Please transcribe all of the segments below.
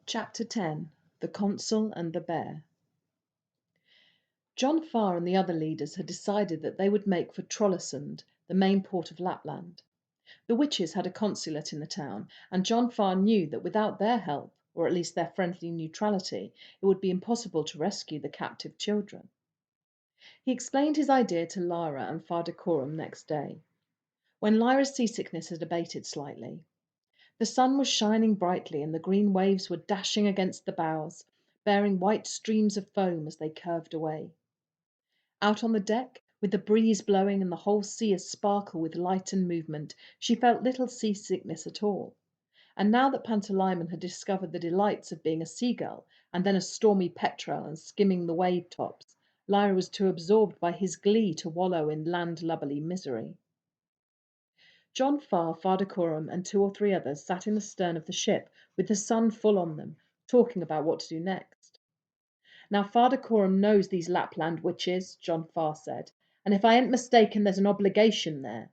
Chapter 10. The Consul and the Bear. John Farr and the other leaders had decided that they would make for Trollesund, the main port of Lapland. The witches had a consulate in the town, and John Farr knew that without their help, or at least their friendly neutrality, it would be impossible to rescue the captive children. He explained his idea to Lyra and Father Coram next day, when Lyra's seasickness had abated slightly. The sun was shining brightly, and the green waves were dashing against the bows, bearing white streams of foam as they curved away. Out on the deck, with the breeze blowing and the whole sea a sparkle with light and movement, she felt little seasickness at all. And now that Pantalaimon had discovered the delights of being a seagull, and then a stormy petrel and skimming the wave tops, Lyra was too absorbed by his glee to wallow in landlubberly misery. John Farr, Father Coram, and two or three others sat in the stern of the ship, with the sun full on them, talking about what to do next. "Now Father Coram knows these Lapland witches," John Farr said, "and if I ain't mistaken there's an obligation there."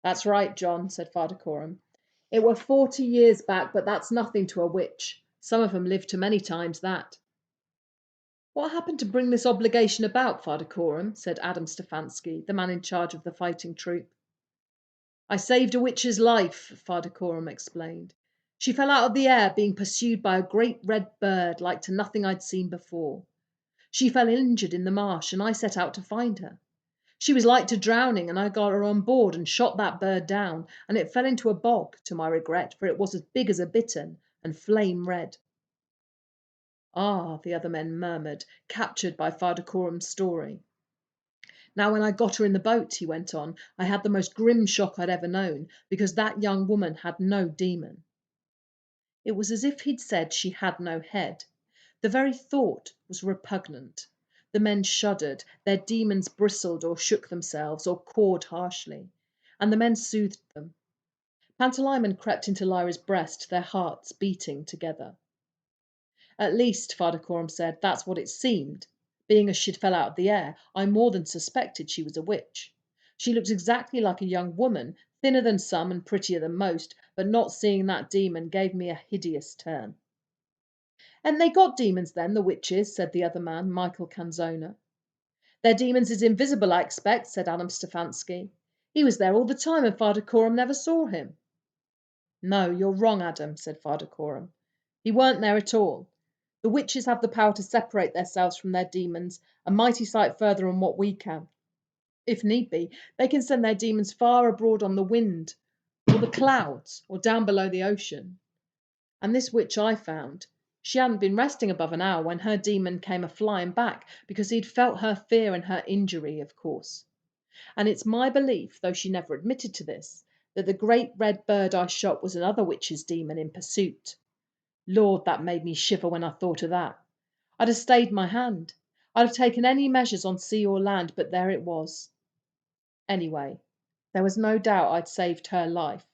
"That's right, John," said Father Coram. "It were 40 years back, but that's nothing to a witch. Some of 'em live to many times that." "What happened to bring this obligation about, Father Coram?" said Adam Stefanski, the man in charge of the fighting troop. "I saved a witch's life," Father Coram explained. "She fell out of the air, being pursued by a great red bird like to nothing I'd seen before. She fell injured in the marsh, and I set out to find her. She was like to drowning, and I got her on board and shot that bird down, and it fell into a bog, to my regret, for it was as big as a bittern, and flame red." "Ah," the other men murmured, captured by Father Coram's story. "Now when I got her in the boat," he went on, "I had the most grim shock I'd ever known, because that young woman had no demon." It was as if he'd said she had no head. The very thought was repugnant. The men shuddered, their demons bristled or shook themselves or cawed harshly, and the men soothed them. Pantalaimon crept into Lyra's breast, their hearts beating together. "At least," Father Coram said, "that's what it seemed. Being as she'd fell out of the air, I more than suspected she was a witch. She looked exactly like a young woman, thinner than some and prettier than most, but not seeing that demon gave me a hideous turn." "And they got demons then, the witches?" said the other man, Michael Canzona. "Their demons is invisible, I expect," said Adam Stefanski. "He was there all the time, and Father Coram never saw him." "No, you're wrong, Adam," said Father Coram. "He weren't there at all. The witches have the power to separate themselves from their demons a mighty sight further than what we can. If need be, they can send their demons far abroad on the wind, or the clouds, or down below the ocean. And this witch I found, she hadn't been resting above an hour when her demon came a-flying back, because he'd felt her fear and her injury, of course. And it's my belief, though she never admitted to this, that the great red bird I shot was another witch's demon in pursuit. Lord, that made me shiver when I thought of that. I'd have stayed my hand. I'd have taken any measures on sea or land, but there it was. Anyway, there was no doubt I'd saved her life,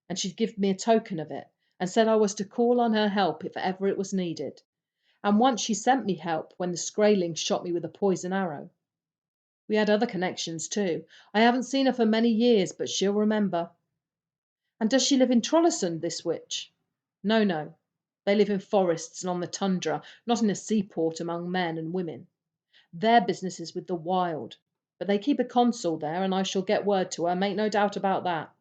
and she'd given me a token of it, and said I was to call on her help if ever it was needed. And once she sent me help when the Skraeling shot me with a poison arrow. We had other connections too. I haven't seen her for many years, but she'll remember." "And does she live in Trollesund, this witch?" "No, no. They live in forests and on the tundra, not in a seaport among men and women. Their business is with the wild. But they keep a consul there, and I shall get word to her, make no doubt about that."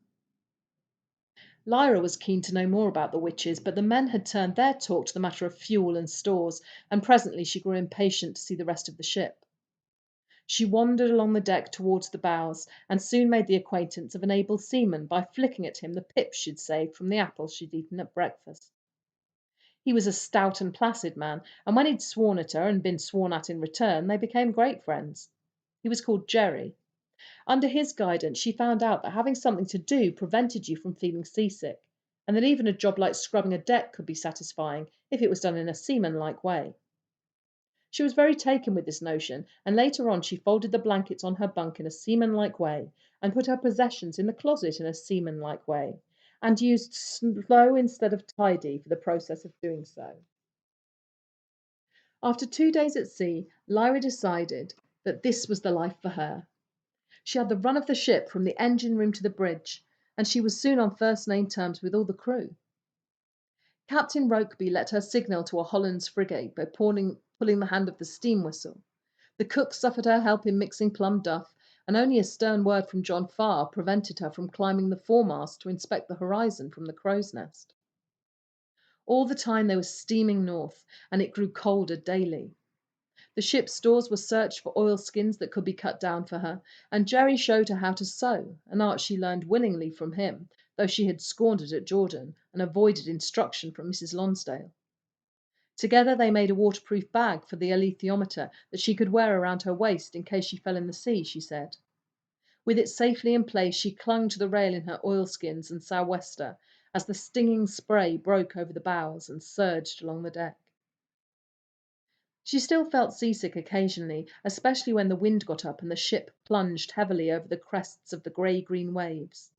Lyra was keen to know more about the witches, but the men had turned their talk to the matter of fuel and stores, and presently she grew impatient to see the rest of the ship. She wandered along the deck towards the bows, and soon made the acquaintance of an able seaman by flicking at him the pips she'd saved from the apples she'd eaten at breakfast. He was a stout and placid man, and when he'd sworn at her and been sworn at in return, they became great friends. He was called Jerry. Under his guidance she found out that having something to do prevented you from feeling seasick, and that even a job like scrubbing a deck could be satisfying if it was done in a seaman-like way. She was very taken with this notion, and later on she folded the blankets on her bunk in a seaman-like way, and put her possessions in the closet in a seaman-like way, and used slow instead of tidy for the process of doing so. After 2 days at sea, Lyra decided that this was the life for her. She had the run of the ship from the engine room to the bridge, and she was soon on first name terms with all the crew. Captain Rokeby let her signal to a Hollands frigate by pulling the hand of the steam whistle. The cook suffered her help in mixing plum duff, and only a stern word from John Farr prevented her from climbing the foremast to inspect the horizon from the crow's nest. All the time they were steaming north, and it grew colder daily. The ship's stores were searched for oilskins that could be cut down for her, and Jerry showed her how to sew, an art she learned willingly from him, though she had scorned it at Jordan and avoided instruction from Mrs. Lonsdale. Together they made a waterproof bag for the alethiometer that she could wear around her waist in case she fell in the sea, she said. With it safely in place, she clung to the rail in her oilskins and sou'wester as the stinging spray broke over the bows and surged along the deck. She still felt seasick occasionally, especially when the wind got up and the ship plunged heavily over the crests of the grey-green waves.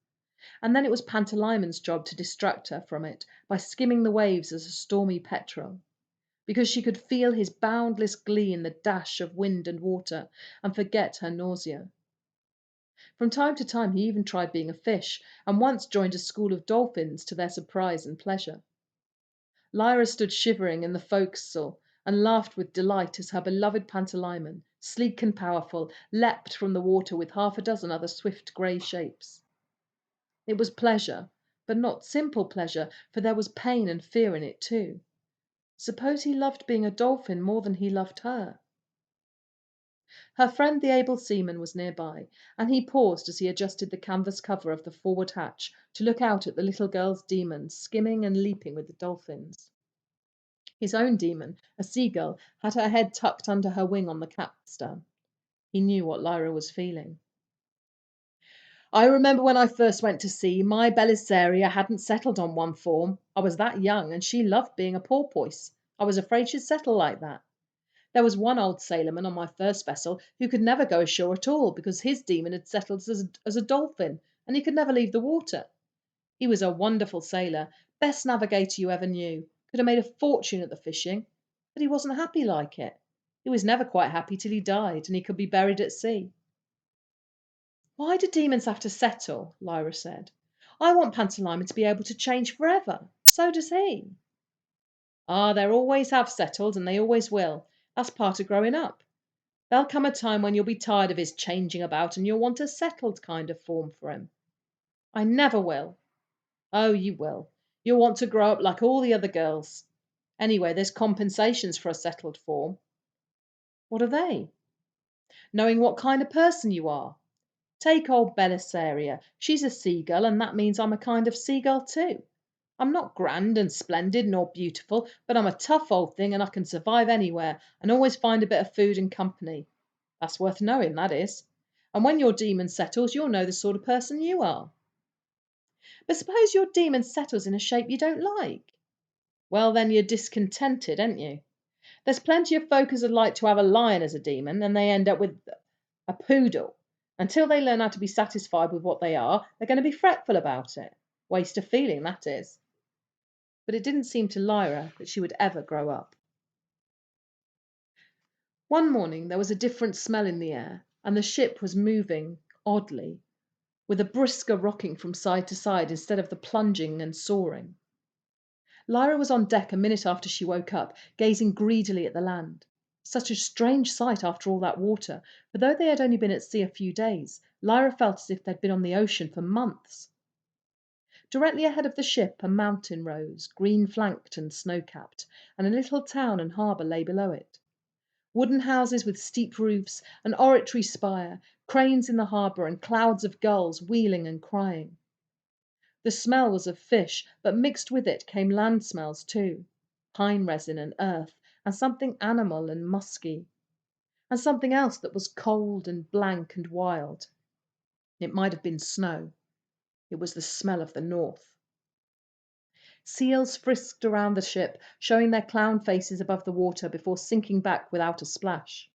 And then it was Pantalaimon job to distract her from it by skimming the waves as a stormy petrel, because she could feel his boundless glee in the dash of wind and water and forget her nausea. From time to time he even tried being a fish, and once joined a school of dolphins to their surprise and pleasure. Lyra stood shivering in the forecastle and laughed with delight as her beloved Pantalaimon, sleek and powerful, leapt from the water with half a dozen other swift grey shapes. It was pleasure, but not simple pleasure, for there was pain and fear in it too. Suppose he loved being a dolphin more than he loved her? Her friend the able seaman was near by, and he paused as he adjusted the canvas cover of the forward hatch to look out at the little girl's demon skimming and leaping with the dolphins. His own demon, a seagull, had her head tucked under her wing on the capstan. He knew what Lyra was feeling. I remember when I first went to sea, my Belisaria hadn't settled on one form. I was that young, and she loved being a porpoise. I was afraid she'd settle like that. There was one old sailorman on my first vessel who could never go ashore at all because his demon had settled as a dolphin, and he could never leave the water. He was a wonderful sailor, best navigator you ever knew, could have made a fortune at the fishing, but he wasn't happy like it. He was never quite happy till he died, and he could be buried at sea. Why do demons have to settle? Lyra said. I want Pantalaimon to be able to change forever. So does he. Ah, they always have settled, and they always will. That's part of growing up. There'll come a time when you'll be tired of his changing about, and you'll want a settled kind of form for him. I never will. Oh, you will. You'll want to grow up like all the other girls. Anyway, there's compensations for a settled form. What are they? Knowing what kind of person you are. Take old Belisaria. She's a seagull, and that means I'm a kind of seagull too. I'm not grand and splendid nor beautiful, but I'm a tough old thing and I can survive anywhere and always find a bit of food and company. That's worth knowing, that is. And when your demon settles, you'll know the sort of person you are. But suppose your demon settles in a shape you don't like. Well, then you're discontented, ain't you? There's plenty of folk as'd like to have a lion as a demon, and they end up with a poodle. Until they learn how to be satisfied with what they are, they're going to be fretful about it. Waste of feeling, that is. But it didn't seem to Lyra that she would ever grow up. One morning there was a different smell in the air, and the ship was moving oddly, with a brisker rocking from side to side instead of the plunging and soaring. Lyra was on deck a minute after she woke up, gazing greedily at the land. Such a strange sight after all that water, for though they had only been at sea a few days, Lyra felt as if they'd been on the ocean for months. Directly ahead of the ship a mountain rose, green-flanked and snow-capped, and a little town and harbour lay below it. Wooden houses with steep roofs, an oratory spire, cranes in the harbour, and clouds of gulls wheeling and crying. The smell was of fish, but mixed with it came land smells too, pine resin and earth, and something animal and musky, and something else that was cold and blank and wild. It might have been snow. It was the smell of the north. Seals frisked around the ship, showing their clown faces above the water before sinking back without a splash.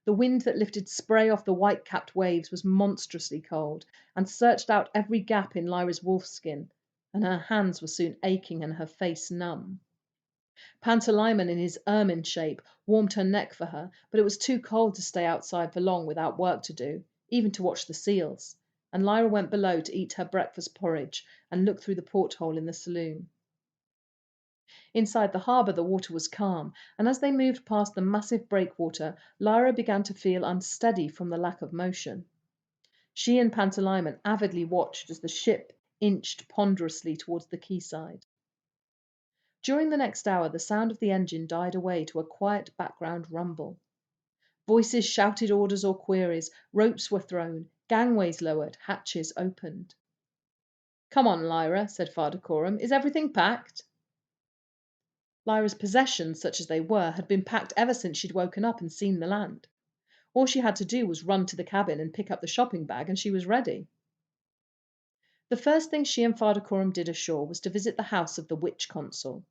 The wind that lifted spray off the white-capped waves was monstrously cold, and searched out every gap in Lyra's wolfskin, and her hands were soon aching and her face numb. Pantalaimon, in his ermine shape, warmed her neck for her, but it was too cold to stay outside for long without work to do, even to watch the seals, and Lyra went below to eat her breakfast porridge and look through the porthole in the saloon. Inside the harbour the water was calm, and as they moved past the massive breakwater, Lyra began to feel unsteady from the lack of motion. She and Pantalaimon avidly watched as the ship inched ponderously towards the quayside. During the next hour the sound of the engine died away to a quiet background rumble. Voices shouted orders or queries, ropes were thrown, gangways lowered, hatches opened. "Come on, Lyra," said Father Coram. "Is everything packed?" Lyra's possessions, such as they were, had been packed ever since she'd woken up and seen the land. All she had to do was run to the cabin and pick up the shopping bag, and she was ready. The first thing she and Father Coram did ashore was to visit the house of the witch consul.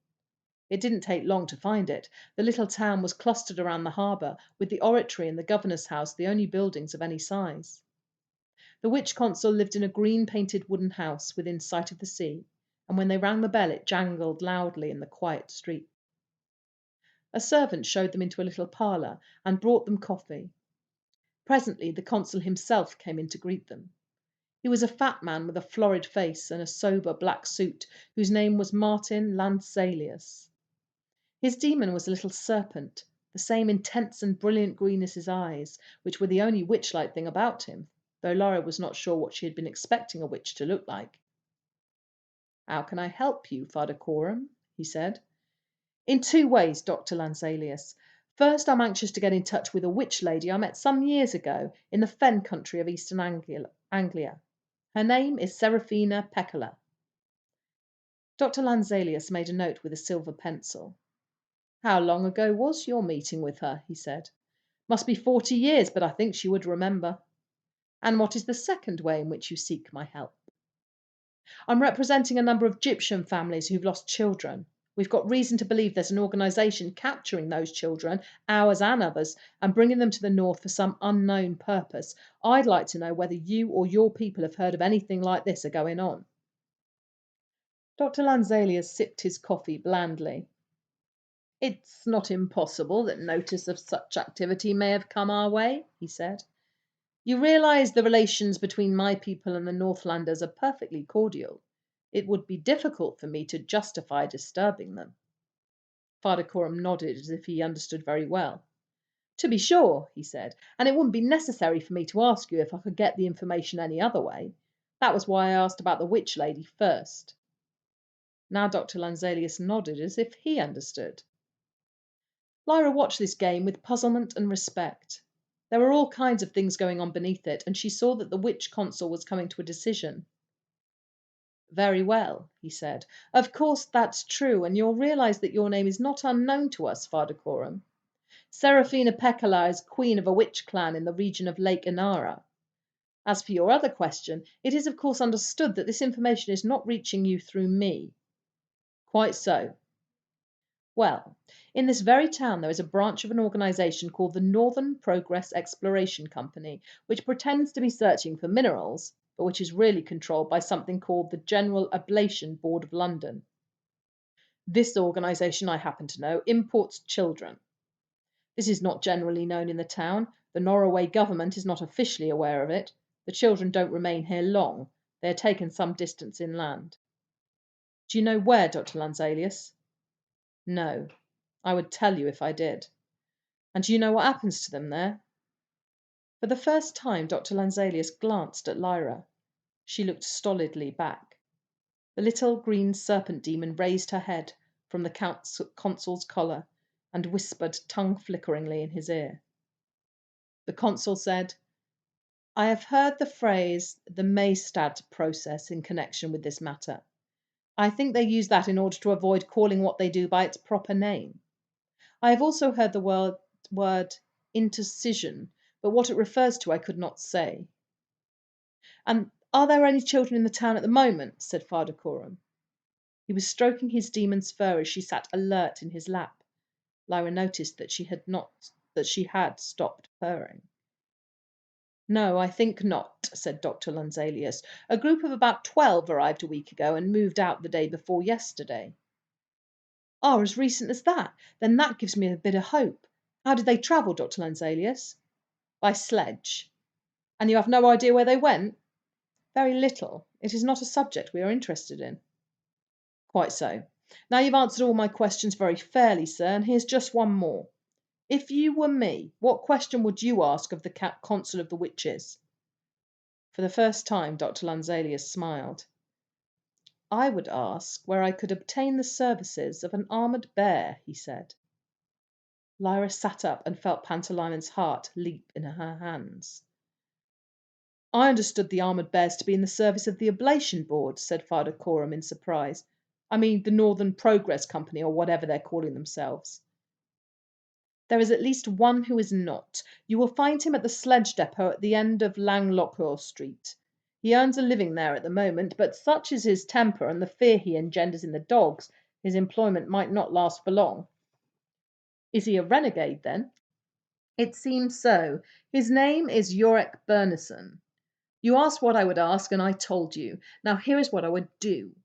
It didn't take long to find it. The little town was clustered around the harbour, with the oratory and the governor's house the only buildings of any size. The witch consul lived in a green painted wooden house within sight of the sea, and when they rang the bell it jangled loudly in the quiet street. A servant showed them into a little parlour and brought them coffee. Presently the consul himself came in to greet them. He was a fat man with a florid face and a sober black suit, whose name was Martin Lansalius. His demon was a little serpent, the same intense and brilliant green as his eyes, which were the only witch-like thing about him, though Laura was not sure what she had been expecting a witch to look like. "How can I help you, Father Coram?" he said. "In two ways, Dr. Lansalius. First, I'm anxious to get in touch with a witch lady I met some years ago in the fen country of eastern Anglia. Her name is Seraphina Peccala." Dr. Lansalius made a note with a silver pencil. "How long ago was your meeting with her?" he said. "Must be 40 years, but I think she would remember. And what is the second way in which you seek my help?" "I'm representing a number of Egyptian families who've lost children. We've got reason to believe there's an organisation capturing those children, ours and others, and bringing them to the north for some unknown purpose. I'd like to know whether you or your people have heard of anything like this going on." Dr. Lansalius sipped his coffee blandly. "It's not impossible that notice of such activity may have come our way," he said. "You realise the relations between my people and the Northlanders are perfectly cordial. It would be difficult for me to justify disturbing them." Father Coram nodded as if he understood very well. "To be sure," he said, "and it wouldn't be necessary for me to ask you if I could get the information any other way. That was why I asked about the witch lady first." Now Dr. Lansalius nodded as if he understood. Lyra watched this game with puzzlement and respect. There were all kinds of things going on beneath it, and she saw that the witch consul was coming to a decision. "Very well," he said. "Of course that's true, and you'll realise that your name is not unknown to us, Father Coram. Seraphina Peccala is queen of a witch clan in the region of Lake Inara. As for your other question, it is of course understood that this information is not reaching you through me." "Quite so." "Well, in this very town there is a branch of an organisation called the Northern Progress Exploration Company, which pretends to be searching for minerals, but which is really controlled by something called the General Oblation Board of London. This organisation, I happen to know, imports children. This is not generally known in the town. The Norway government is not officially aware of it. The children don't remain here long. They are taken some distance inland." "Do you know where, Dr. Lansalius?" "No. I would tell you if I did." "And do you know what happens to them there?" For the first time Dr. Lansalius glanced at Lyra. She looked stolidly back. The little green serpent demon raised her head from the consul's collar and whispered tongue-flickeringly in his ear. The consul said, "I have heard the phrase the Maystadt process in connection with this matter. I think they use that in order to avoid calling what they do by its proper name. I have also heard the word intercision, but what it refers to I could not say." "And are there any children in the town at the moment?" said Father Coram. He was stroking his demon's fur as she sat alert in his lap. Lyra noticed that she had stopped purring. "No, I think not," said Dr. Lansalius. "A group of about 12 arrived a week ago and moved out the day before yesterday." "Oh, as recent as that? Then that gives me a bit of hope. How did they travel, Dr. Lansalius?" "By sledge." "And you have no idea where they went?" "Very little. It is not a subject we are interested in." "Quite so. Now you've answered all my questions very fairly, sir, and here's just one more. If you were me, what question would you ask of the Consul of the Witches?" For the first time Dr. Lanzelius smiled. "I would ask where I could obtain the services of an armoured bear," he said. Lyra sat up and felt Pantalaimmon's heart leap in her hands. "I understood the armoured bears to be in the service of the Oblation Board," said Father Coram in surprise. "I mean the Northern Progress Company, or whatever they're calling themselves." "There is at least one who is not. You will find him at the sledge depot at the end of Langlockor Street. He earns a living there at the moment, but such is his temper and the fear he engenders in the dogs, his employment might not last for long." "Is he a renegade, then?" "It seems so. His name is Yorick Bernison. You asked what I would ask, and I told you. Now here is what I would do.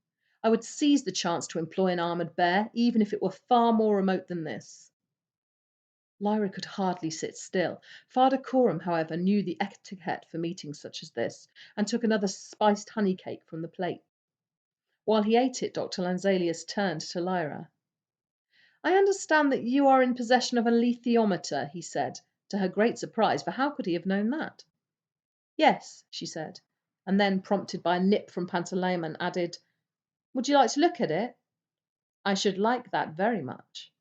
I would seize the chance to employ an armoured bear, even if it were far more remote than this." Lyra could hardly sit still. Father Coram, however, knew the etiquette for meetings such as this, and took another spiced honey cake from the plate. While he ate it, Dr. Lanzelius turned to Lyra. "I understand that you are in possession of a lithiometer," he said, to her great surprise, for how could he have known that? "Yes," she said, and then, prompted by a nip from Pantalaimon, added, "Would you like to look at it?" "I should like that very much."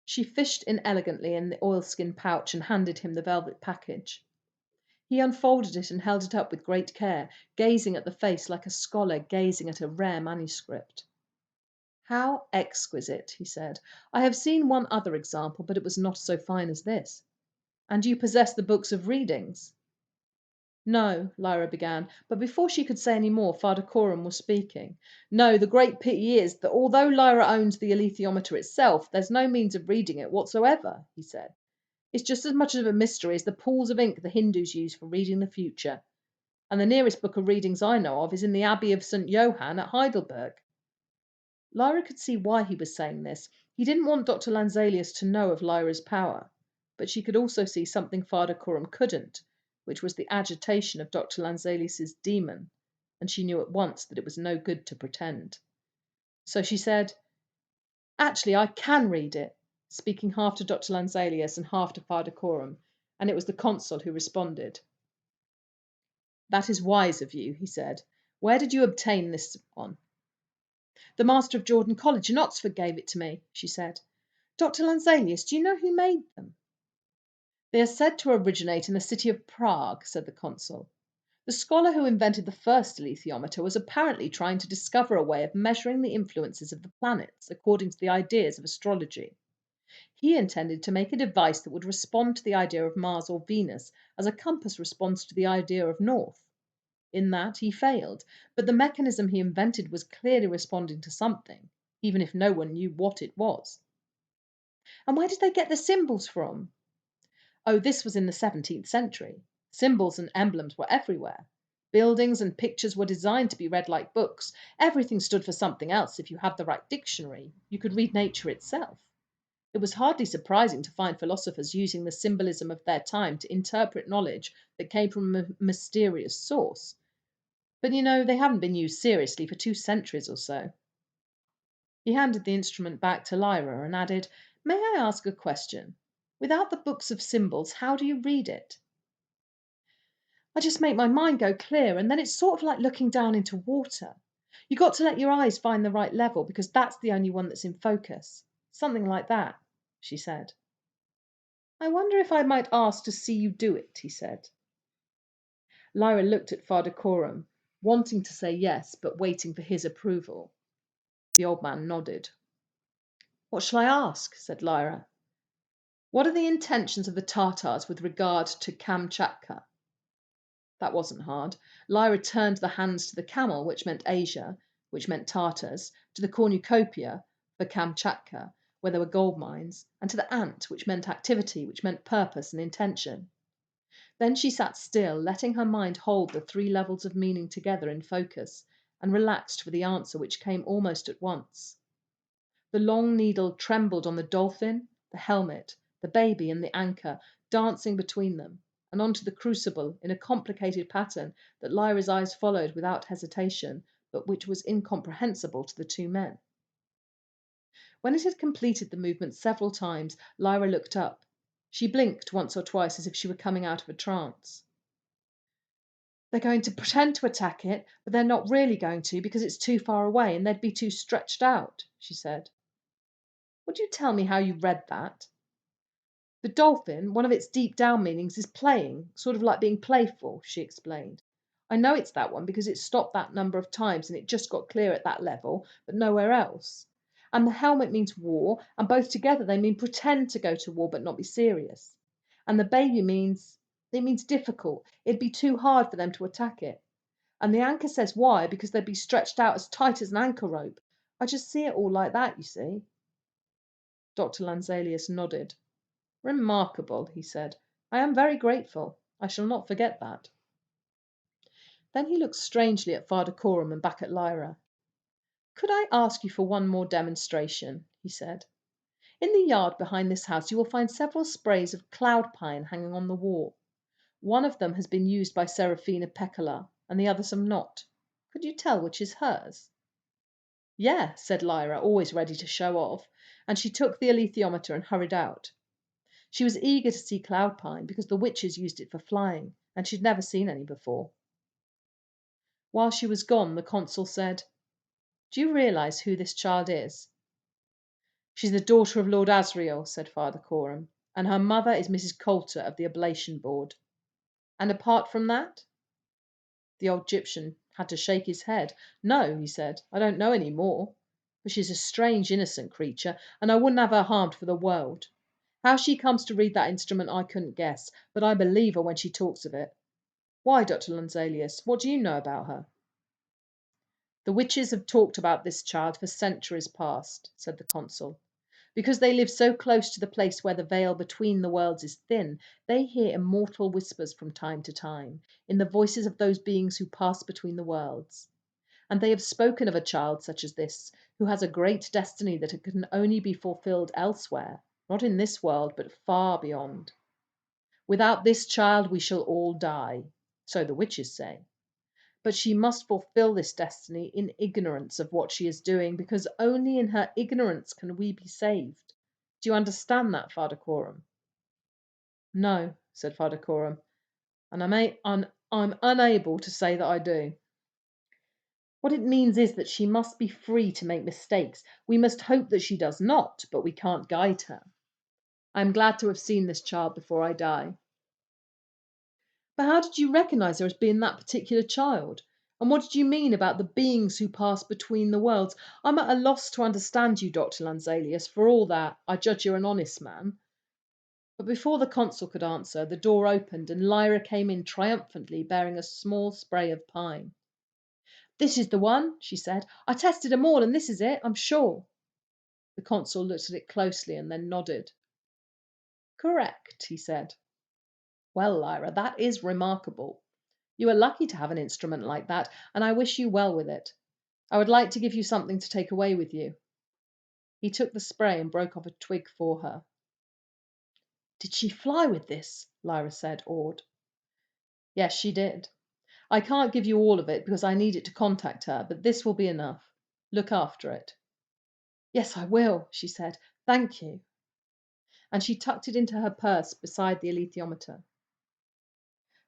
She fished inelegantly in the oilskin pouch and handed him the velvet package. He unfolded it and held it up with great care, gazing at the face like a scholar gazing at a rare manuscript. "How exquisite!" he said. "I have seen one other example, but it was not so fine as this. And you possess the books of readings?" "No," Lyra began, but before she could say any more, Father Coram was speaking. "No, the great pity is that although Lyra owns the alethiometer itself, there's no means of reading it whatsoever," he said. "It's just as much of a mystery as the pools of ink the Hindus use for reading the future. And the nearest book of readings I know of is in the Abbey of St. Johann at Heidelberg." Lyra could see why he was saying this. He didn't want Dr. Lanzelius to know of Lyra's power. But she could also see something Father Coram couldn't, which was the agitation of Dr. Lanzelius's demon, and she knew at once that it was no good to pretend. So she said, "Actually, I can read it," speaking half to Dr. Lanzelius and half to Father Coram, and it was the consul who responded. "That is wise of you," he said. "Where did you obtain this one?" "The master of Jordan College in Oxford gave it to me," she said. "Dr. Lanzelius, do you know who made them?" "They are said to originate in the city of Prague," said the consul. "The scholar who invented the first alethiometer was apparently trying to discover a way of measuring the influences of the planets according to the ideas of astrology. He intended to make a device that would respond to the idea of Mars or Venus as a compass responds to the idea of north. In that he failed, but the mechanism he invented was clearly responding to something, even if no one knew what it was." "And where did they get the symbols from?" "Oh, this was in the 17th century. Symbols and emblems were everywhere. Buildings and pictures were designed to be read like books. Everything stood for something else. If you had the right dictionary, you could read nature itself. It was hardly surprising to find philosophers using the symbolism of their time to interpret knowledge that came from a mysterious source. But you know, they haven't been used seriously for 2 centuries or so." He handed the instrument back to Lyra and added, "May I ask a question? Without the books of symbols, how do you read it?" "I just make my mind go clear, and then it's sort of like looking down into water. You got to let your eyes find the right level, because that's the only one that's in focus. Something like that," she said. "I wonder if I might ask to see you do it," he said. Lyra looked at Father Coram, wanting to say yes, but waiting for his approval. The old man nodded. "What shall I ask?" said Lyra. "What are the intentions of the Tartars with regard to Kamchatka?" That wasn't hard. Lyra turned the hands to the camel, which meant Asia, which meant Tartars, to the cornucopia for Kamchatka, where there were gold mines, and to the ant, which meant activity, which meant purpose and intention. Then she sat still, letting her mind hold the 3 levels of meaning together in focus, and relaxed for the answer which came almost at once. The long needle trembled on the dolphin, the helmet, the baby, and the anchor, dancing between them, and onto the crucible in a complicated pattern that Lyra's eyes followed without hesitation, but which was incomprehensible to the 2 men. When it had completed the movement several times, Lyra looked up. She blinked once or twice as if she were coming out of a trance. They're going to pretend to attack it, but they're not really going to because it's too far away and they'd be too stretched out, she said. Would you tell me how you read that? The dolphin, one of its deep down meanings is playing, sort of like being playful, she explained. I know it's that one because it stopped that number of times and it just got clear at that level, but nowhere else. And the helmet means war, and both together they mean pretend to go to war but not be serious. And the baby means it means difficult. It'd be too hard for them to attack it. And the anchor says why, because they'd be stretched out as tight as an anchor rope. I just see it all like that, you see. Dr. Lanzalius nodded. Remarkable, he said. I am very grateful. I shall not forget that. Then he looked strangely at Father Coram and back at Lyra. Could I ask you for one more demonstration? He said. In the yard behind this house you will find several sprays of cloud pine hanging on the wall. One of them has been used by Seraphina Peccala, and the others have not. Could you tell which is hers? Yeah, said Lyra, always ready to show off, and she took the alethiometer and hurried out. She was eager to see cloud pine because the witches used it for flying, and she'd never seen any before. While she was gone, the consul said, Do you realise who this child is? She's the daughter of Lord Asriel, said Father Coram, and her mother is Mrs. Coulter of the Oblation Board. And apart from that? The old Egyptian had to shake his head. No, he said, I don't know any more. But she's a strange, innocent creature, and I wouldn't have her harmed for the world. How she comes to read that instrument I couldn't guess, but I believe her when she talks of it. Why, Dr. Lanzalius, what do you know about her? The witches have talked about this child for centuries past, said the consul. Because they live so close to the place where the veil between the worlds is thin, they hear immortal whispers from time to time, in the voices of those beings who pass between the worlds. And they have spoken of a child such as this, who has a great destiny that can only be fulfilled elsewhere, not in this world, but far beyond. Without this child we shall all die, so the witches say. But she must fulfill this destiny in ignorance of what she is doing, because only in her ignorance can we be saved. Do you understand that, Father Coram? No, said Father Coram, and I'm unable to say that I do. What it means is that she must be free to make mistakes. We must hope that she does not, but we can't guide her. I am glad to have seen this child before I die. But how did you recognise her as being that particular child? And what did you mean about the beings who pass between the worlds? I'm at a loss to understand you, Dr. Lanzalius. For all that, I judge you're an honest man. But before the consul could answer, the door opened and Lyra came in triumphantly bearing a small spray of pine. This is the one, she said. I tested them all and this is it, I'm sure. The consul looked at it closely and then nodded. Correct, he said. Well, Lyra, that is remarkable. You are lucky to have an instrument like that, and I wish you well with it. I would like to give you something to take away with you. He took the spray and broke off a twig for her. Did she fly with this? Lyra said, awed. Yes, she did. I can't give you all of it because I need it to contact her, but this will be enough. Look after it. Yes, I will, she said. Thank you. And she tucked it into her purse beside the alethiometer.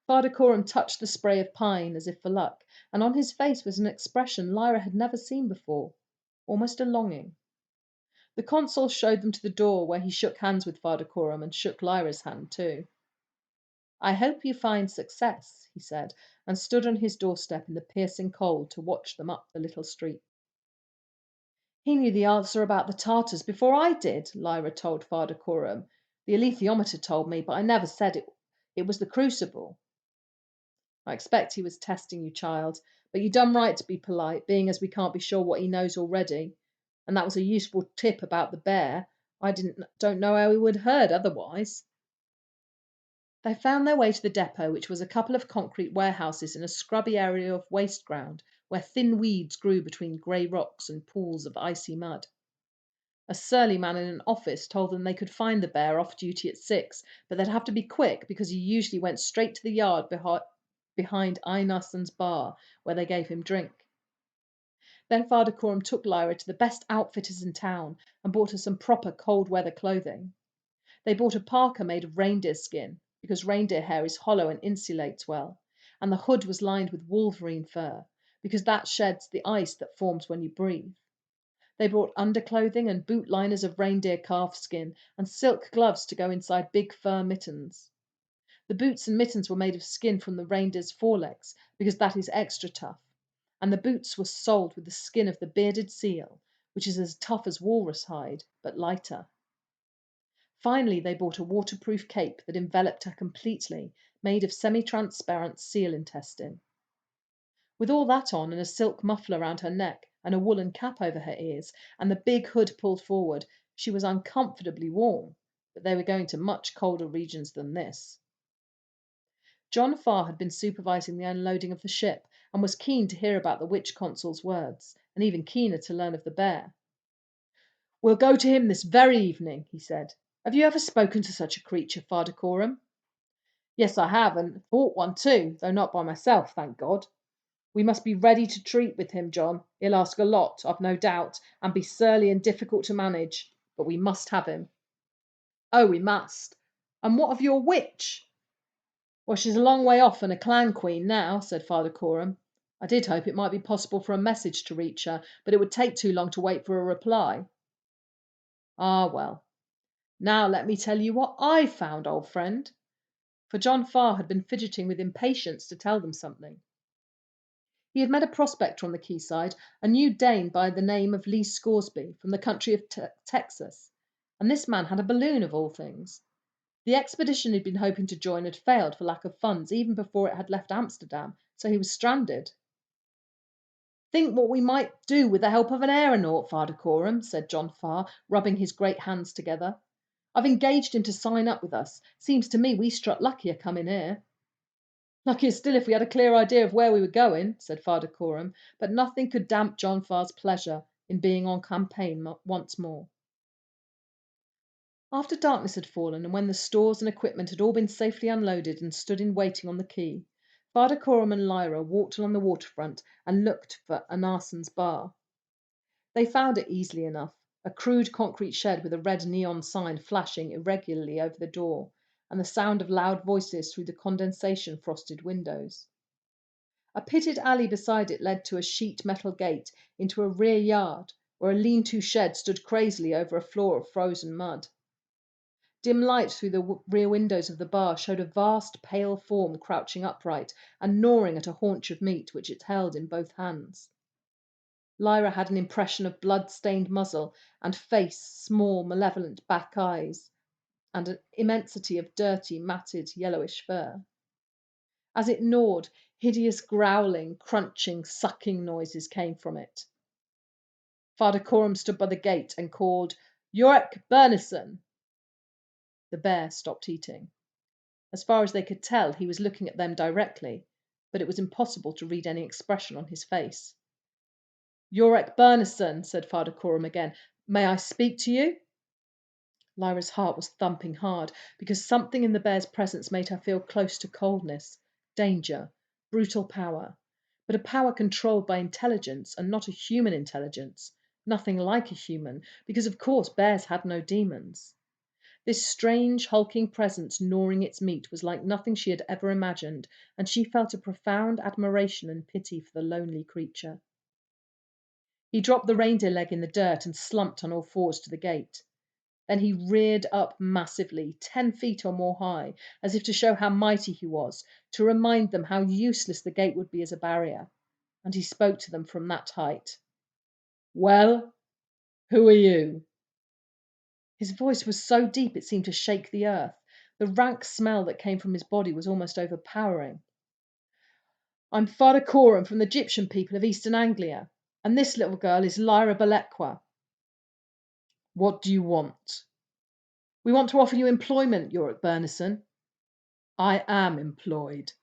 Father Coram touched the spray of pine as if for luck, and on his face was an expression Lyra had never seen before, almost a longing. The consul showed them to the door, where he shook hands with Father Coram and shook Lyra's hand too. I hope you find success, he said, and stood on his doorstep in the piercing cold to watch them up the little street. He knew the answer about the Tartars before I did, Lyra told Father Coram. The alethiometer told me, but I never said it. It was the crucible. I expect he was testing you, child, but you done right to be polite, being as we can't be sure what he knows already. And that was a useful tip about the bear. Don't know how he would have heard otherwise. They found their way to the depot, which was a couple of concrete warehouses in a scrubby area of waste ground, where thin weeds grew between grey rocks and pools of icy mud. A surly man in an office told them they could find the bear off duty at 6, but they'd have to be quick because he usually went straight to the yard behind Einarsson's bar, where they gave him drink. Then Father Coram took Lyra to the best outfitters in town and bought her some proper cold weather clothing. They bought a parka made of reindeer skin, because reindeer hair is hollow and insulates well, and the hood was lined with wolverine fur, because that sheds the ice that forms when you breathe. They brought underclothing and boot liners of reindeer calf skin, and silk gloves to go inside big fur mittens. The boots and mittens were made of skin from the reindeer's forelegs, because that is extra tough, and the boots were soled with the skin of the bearded seal, which is as tough as walrus hide, but lighter. Finally, they bought a waterproof cape that enveloped her completely, made of semi-transparent seal intestine. With all that on, and a silk muffler round her neck, and a woolen cap over her ears, and the big hood pulled forward, she was uncomfortably warm, but they were going to much colder regions than this. John Farr had been supervising the unloading of the ship, and was keen to hear about the witch consul's words, and even keener to learn of the bear. "We'll go to him this very evening," he said. "Have you ever spoken to such a creature, Father Coram?" "Yes, I have, and fought one too, though not by myself, thank God. We must be ready to treat with him, John. He'll ask a lot, I've no doubt, and be surly and difficult to manage, but we must have him." "Oh, we must. And what of your witch?" "Well, she's a long way off and a clan queen now," said Father Coram. "I did hope it might be possible for a message to reach her, but it would take too long to wait for a reply." "Ah, well. Now let me tell you what I found, old friend." For John Farr had been fidgeting with impatience to tell them something. He had met a prospector on the quayside, a new Dane by the name of Lee Scoresby, from the country of Texas, and this man had a balloon of all things. The expedition he'd been hoping to join had failed for lack of funds even before it had left Amsterdam, so he was stranded. "Think what we might do with the help of an aeronaut, Father Coram," said John Farr, rubbing his great hands together. "I've engaged him to sign up with us. Seems to me we struck luckier coming here." "Luckier still if we had a clear idea of where we were going," said Father Coram, but nothing could damp John Farr's pleasure in being on campaign once more. After darkness had fallen, and when the stores and equipment had all been safely unloaded and stood in waiting on the quay, Father Coram and Lyra walked along the waterfront and looked for Anarson's bar. They found it easily enough, a crude concrete shed with a red neon sign flashing irregularly over the door, and the sound of loud voices through the condensation frosted windows. A pitted alley beside it led to a sheet metal gate into a rear yard, where a lean-to shed stood crazily over a floor of frozen mud. Dim light through the rear windows of the bar showed a vast pale form crouching upright and gnawing at a haunch of meat which it held in both hands. Lyra had an impression of blood-stained muzzle and face, small, malevolent black eyes, and an immensity of dirty, matted, yellowish fur. As it gnawed, hideous growling, crunching, sucking noises came from it. Father Coram stood by the gate and called, "Yorick Bernison!" The bear stopped eating. As far as they could tell, he was looking at them directly, but it was impossible to read any expression on his face. "Yorick Bernison," said Father Coram again, "may I speak to you?" Lyra's heart was thumping hard, because something in the bear's presence made her feel close to coldness, danger, brutal power, but a power controlled by intelligence, and not a human intelligence, nothing like a human, because of course bears had no demons. This strange, hulking presence gnawing its meat was like nothing she had ever imagined, and she felt a profound admiration and pity for the lonely creature. He dropped the reindeer leg in the dirt and slumped on all fours to the gate. Then he reared up massively, 10 feet or more high, as if to show how mighty he was, to remind them how useless the gate would be as a barrier. And he spoke to them from that height. "Well, who are you?" His voice was so deep it seemed to shake the earth. The rank smell that came from his body was almost overpowering. "I'm Father Coram from the Egyptian people of Eastern Anglia, and this little girl is Lyra Balequa." "What do you want?" "We want to offer you employment, Yorick Bernison." "I am employed."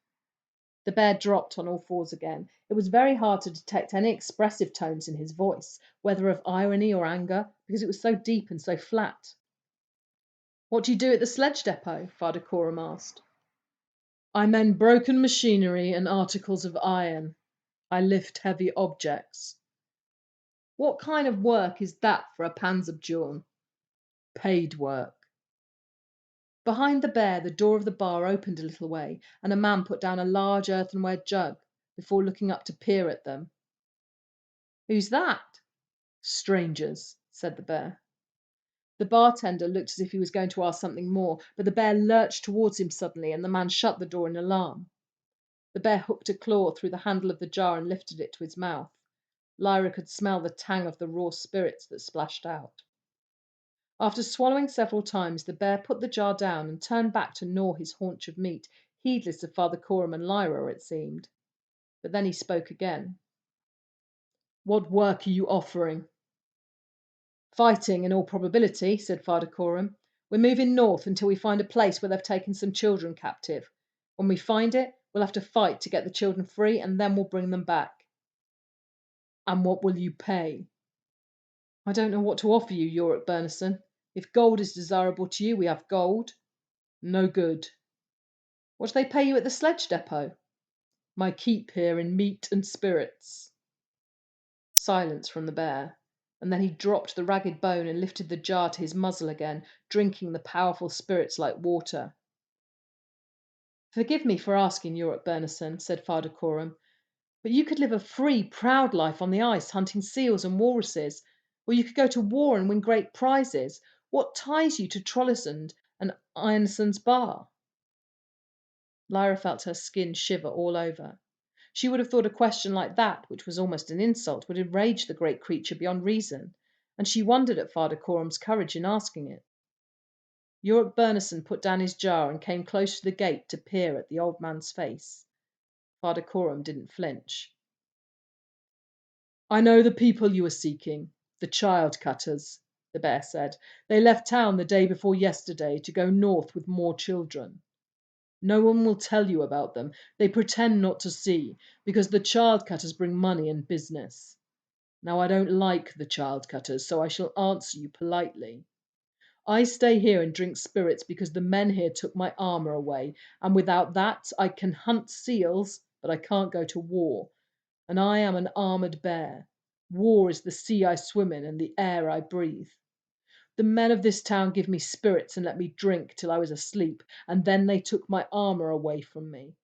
The bear dropped on all fours again. It was very hard to detect any expressive tones in his voice, whether of irony or anger, because it was so deep and so flat. "What do you do at the sledge depot?" Father Coram asked. "I mend broken machinery and articles of iron. I lift heavy objects." What kind of work is that for a Panzerbjörn? Paid work. Behind the bear, the door of the bar opened a little way, and a man put down a large earthenware jug before looking up to peer at them. Who's that? Strangers, said the bear. The bartender looked as if he was going to ask something more, but the bear lurched towards him suddenly, and the man shut the door in alarm. The bear hooked a claw through the handle of the jar and lifted it to his mouth. Lyra could smell the tang of the raw spirits that splashed out. After swallowing several times, the bear put the jar down and turned back to gnaw his haunch of meat, heedless of Father Coram and Lyra, it seemed. But then he spoke again. What work are you offering? Fighting, in all probability, said Father Coram. We're moving north until we find a place where they've taken some children captive. When we find it, we'll have to fight to get the children free, and then we'll bring them back. And what will you pay? I don't know what to offer you, Yorick Bernison. If gold is desirable to you, we have gold. No good. What do they pay you at the sledge depot? My keep here in meat and spirits. Silence from the bear, and then he dropped the ragged bone and lifted the jar to his muzzle again, drinking the powerful spirits like water. Forgive me for asking, Yorick Bernison, said Father Coram, but you could live a free, proud life on the ice, hunting seals and walruses, or you could go to war and win great prizes. What ties you to Trollesund and Ironson's bar? Lyra felt her skin shiver all over. She would have thought a question like that, which was almost an insult, would enrage the great creature beyond reason, and she wondered at Father Coram's courage in asking it. Yorick Bernison put down his jar and came close to the gate to peer at the old man's face. Father Coram didn't flinch. I know the people you are seeking, the child cutters, the bear said. They left town the day before yesterday to go north with more children. No one will tell you about them. They pretend not to see, because the child cutters bring money and business. Now, I don't like the child cutters, so I shall answer you politely. I stay here and drink spirits because the men here took my armor away, and without that I can hunt seals, but I can't go to war. And I am an armored bear. War is the sea I swim in and the air I breathe. The men of this town give me spirits and let me drink till I was asleep, and then they took my armor away from me.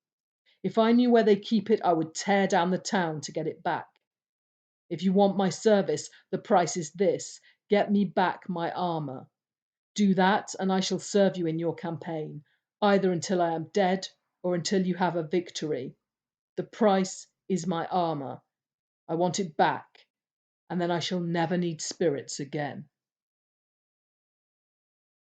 If I knew where they keep it, I would tear down the town to get it back. If you want my service, the price is this: get me back my armor. Do that, and I shall serve you in your campaign, either until I am dead or until you have a victory. The price is my armor. I want it back, and then I shall never need spirits again.